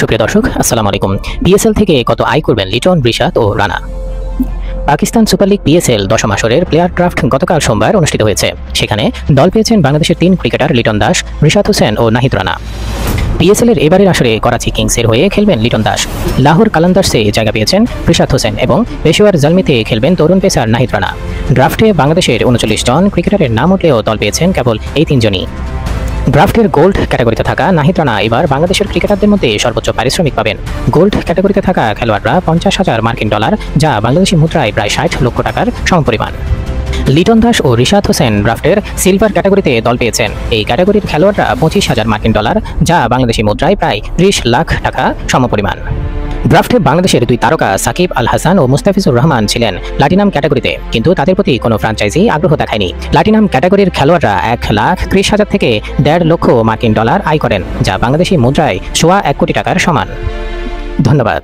সুপ্রিয় দর্শক, আসসালামু আলাইকুম। পিএসএল থেকে কত আয় করবেন লিটন, রিশাদ ও Rana? Pakistan super league PSL দশম আসরের প্লেয়ার ড্রাফট গতকাল সোমবার অনুষ্ঠিত হয়েছে। সেখানে দল পেয়েছেন বাংলাদেশের 3 ক্রিকেটার লিটন দাস, রিশাদ হোসেন ও নাহিদ রানা। পিএসএল এর এবারের আসরে করাচি কিংসের হয়ে খেলবেন লিটন দাস। লাহোর কালান্দার্সে জায়গা পেয়েছেন রিশাদ হোসেন এবং পেশোয়ার জালমিতে খেলবেন তরুণ পেসার নাহিদ রানা। ড্রাফটে বাংলাদেশের 39 জন ক্রিকেটারের নাম উঠলেও দল পেয়েছেন কেবল এই 3 জনই। ড্রাফটের গোল্ড ক্যাটাগরিতে থাকা নাহিদ রানা এবার বাংলাদেশের ক্রিকেটারদের মধ্যে সর্বোচ্চ পারিশ্রমিক পাবেন। গোল্ড ক্যাটাগরিতে থাকা খেলোয়াড়রা $50,000 যা বাংলাদেশি মুদ্রায় প্রায় 60 লক্ষ টাকার সমপরিমাণ। লিটন দাস ও রিশাদ হোসেন ড্রাফটের সিলভার ক্যাটাগরিতে দল পেয়েছেন। এই ক্যাটাগরির খেলোয়াড়রা $25,000 যা বাংলাদেশি মুদ্রায় প্রায় 30 লাখ টাকা সমপরিমাণ। ড্রাফটে বাংলাদেশের 2 তারকা সাকিব আল হাসান ও মুস্তাফিজুর রহমান ছিলেন প্লাটিনাম ক্যাটাগরিতে, কিন্তু তাদের প্রতি কোনো ফ্র্যাঞ্চাইজি আগ্রহ দেখায়নি। প্লাটিনাম ক্যাটাগরির খেলোয়াড়রা $1,30,000 থেকে $1.5 লক্ষ আয় করেন, যা বাংলাদেশি মুদ্রায় $1.25 কোটি টাকার সমান। ধন্যবাদ।